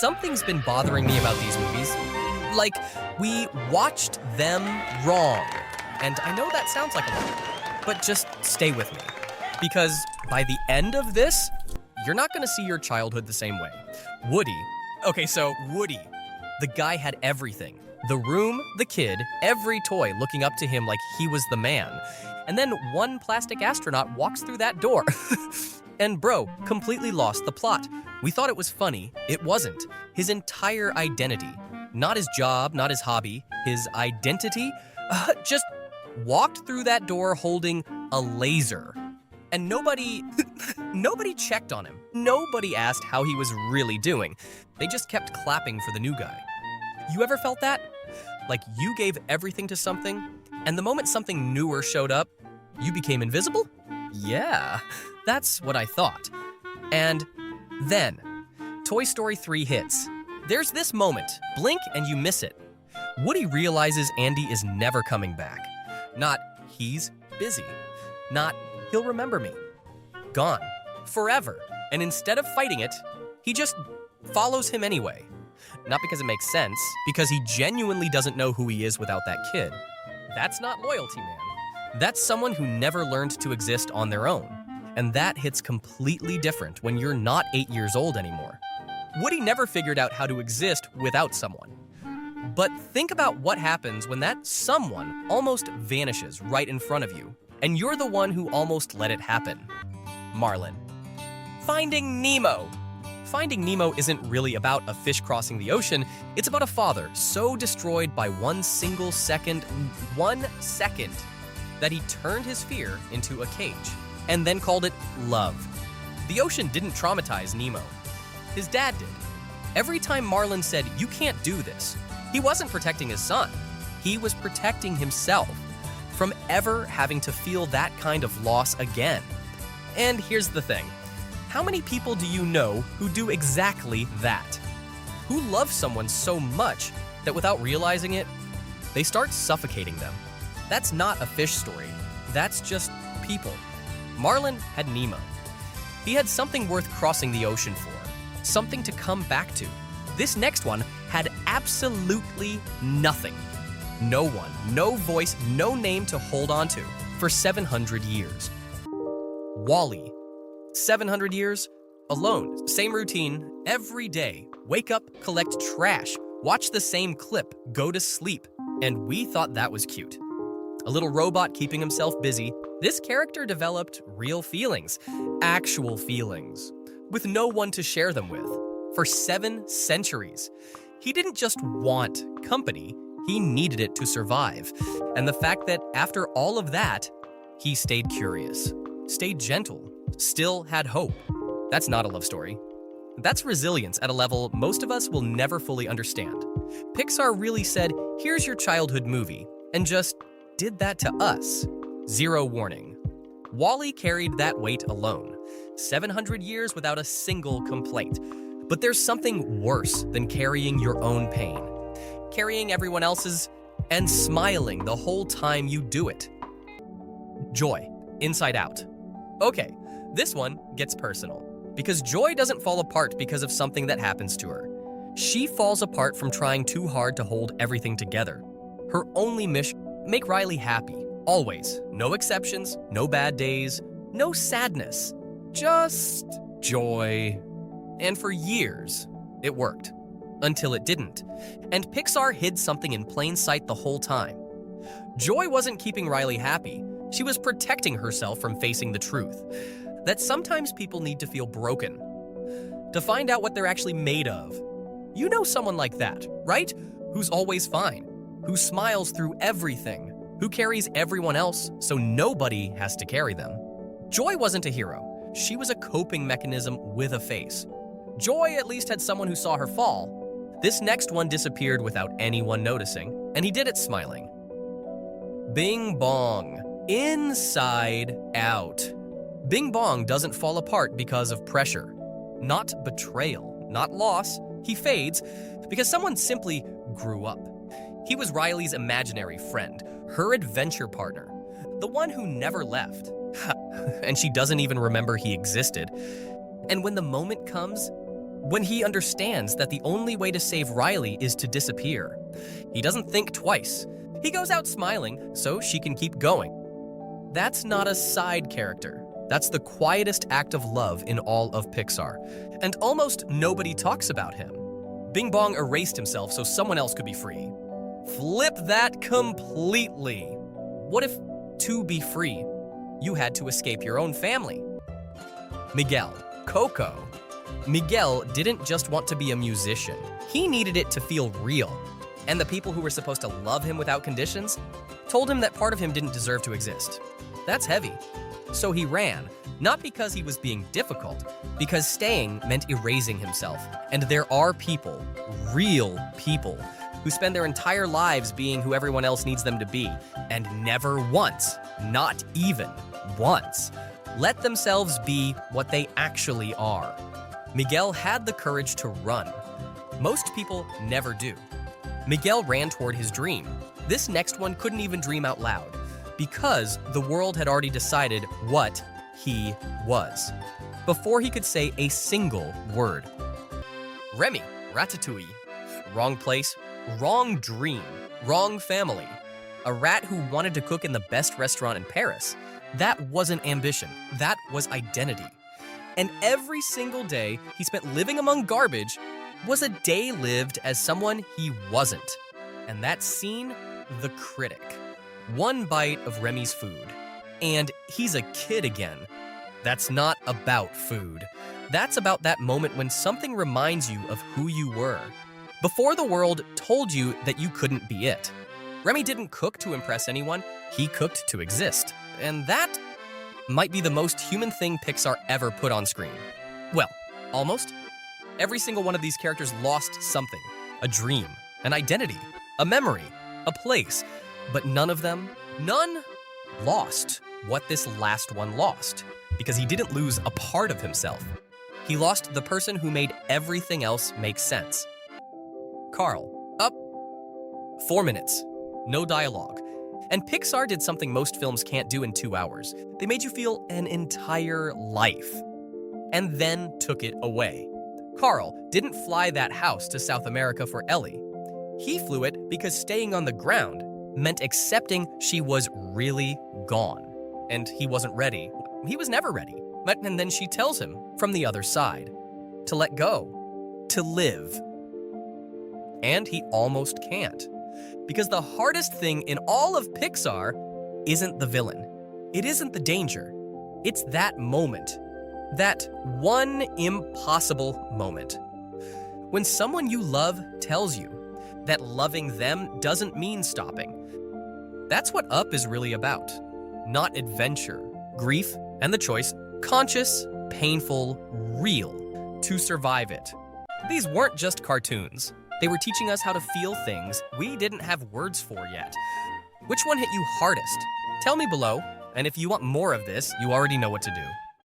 Something's been bothering me about these movies. Like, we watched them wrong. And I know that sounds like a lot, but just stay with me. Because by the end of this, you're not gonna see your childhood the same way. Woody, the guy had everything. The room, the kid, every toy looking up to him like he was the man. And then one plastic astronaut walks through that door. And bro, completely lost the plot. We thought it was funny. It wasn't. His entire identity, not his job, not his hobby, his identity, just walked through that door holding a laser. And nobody checked on him. Nobody asked how he was really doing. They just kept clapping for the new guy. You ever felt that? Like you gave everything to something, and the moment something newer showed up, you became invisible? Yeah, that's what I thought. And then, Toy Story 3 hits. There's this moment, blink and you miss it. Woody realizes Andy is never coming back. Not, he's busy. Not, he'll remember me. Gone. Forever. And instead of fighting it, he just follows him anyway. Not because it makes sense, because he genuinely doesn't know who he is without that kid. That's not loyalty, man. That's someone who never learned to exist on their own. And that hits completely different when you're not 8 years old anymore. Woody never figured out how to exist without someone. But think about what happens when that someone almost vanishes right in front of you, and you're the one who almost let it happen. Marlin. Finding Nemo. Finding Nemo isn't really about a fish crossing the ocean, it's about a father so destroyed by one second, that he turned his fear into a cage, and then called it love. The ocean didn't traumatize Nemo. His dad did. Every time Marlin said, "You can't do this," he wasn't protecting his son. He was protecting himself from ever having to feel that kind of loss again. And here's the thing. How many people do you know who do exactly that? Who love someone so much that without realizing it, they start suffocating them? That's not a fish story. That's just people. Marlin had Nemo. He had something worth crossing the ocean for, something to come back to. This next one had absolutely nothing. No one, no voice, no name to hold on to for 700 years. Wall-E. 700 years, alone, same routine, every day. Wake up, collect trash, watch the same clip, go to sleep. And we thought that was cute. A little robot keeping himself busy, this character developed real feelings, actual feelings, with no one to share them with. For 7 centuries. He didn't just want company, he needed it to survive. And the fact that after all of that, he stayed curious, stayed gentle, still had hope. That's not a love story. That's resilience at a level most of us will never fully understand. Pixar really said, here's your childhood movie, and just did that to us. Zero warning. Wall-E carried that weight alone. 700 years without a single complaint. But there's something worse than carrying your own pain. Carrying everyone else's and smiling the whole time you do it. Joy, Inside Out. Okay, this one gets personal. Because Joy doesn't fall apart because of something that happens to her. She falls apart from trying too hard to hold everything together. Her only mission, make Riley happy. Always. No exceptions, no bad days, no sadness. Just joy. And for years, it worked. Until it didn't. And Pixar hid something in plain sight the whole time. Joy wasn't keeping Riley happy. She was protecting herself from facing the truth. That sometimes people need to feel broken. To find out what they're actually made of. You know someone like that, right? Who's always fine. Who smiles through everything. Who carries everyone else so nobody has to carry them. Joy wasn't a hero. She was a coping mechanism with a face. Joy at least had someone who saw her fall. This next one disappeared without anyone noticing, and he did it smiling. Bing Bong. Inside Out. Bing Bong doesn't fall apart because of pressure. Not betrayal, not loss. He fades because someone simply grew up. He was Riley's imaginary friend, her adventure partner, the one who never left. And she doesn't even remember he existed. And when the moment comes, When he understands that the only way to save Riley is to disappear. He doesn't think twice. He goes out smiling so she can keep going. That's not a side character. That's the quietest act of love in all of Pixar. And almost nobody talks about him. Bing Bong erased himself so someone else could be free. Flip that completely. What if, to be free, you had to escape your own family? Miguel, Coco. Miguel didn't just want to be a musician. He needed it to feel real. And the people who were supposed to love him without conditions told him that part of him didn't deserve to exist. That's heavy. So he ran, not because he was being difficult, because staying meant erasing himself. And there are people, real people, who spend their entire lives being who everyone else needs them to be, and never once, not even once, let themselves be what they actually are. Miguel had the courage to run. Most people never do. Miguel ran toward his dream. This next one couldn't even dream out loud, because the world had already decided what he was, before he could say a single word. Remy, Ratatouille. Wrong place, wrong dream, wrong family. A rat who wanted to cook in the best restaurant in Paris. That wasn't ambition, that was identity. And every single day he spent living among garbage was a day lived as someone he wasn't. And that scene, the critic. One bite of Remy's food, and he's a kid again. That's not about food. That's about that moment when something reminds you of who you were, before the world told you that you couldn't be it. Remy didn't cook to impress anyone, he cooked to exist. And that might be the most human thing Pixar ever put on screen. Well, almost. Every single one of these characters lost something. A dream, an identity, a memory, a place. But none lost what this last one lost, because he didn't lose a part of himself. He lost the person who made everything else make sense. Carl, up. 4 minutes, no dialogue. And Pixar did something most films can't do in 2 hours. They made you feel an entire life, and then took it away. Carl didn't fly that house to South America for Ellie. He flew it because staying on the ground meant accepting she was really gone. And he wasn't ready. He was never ready. And then she tells him from the other side to let go, to live. And he almost can't. Because the hardest thing in all of Pixar isn't the villain. It isn't the danger. It's that moment. That one impossible moment. When someone you love tells you that loving them doesn't mean stopping. That's what Up is really about. Not adventure, grief, and the choice, conscious, painful, real, to survive it. These weren't just cartoons. They were teaching us how to feel things we didn't have words for yet. Which one hit you hardest? Tell me below, and if you want more of this, you already know what to do.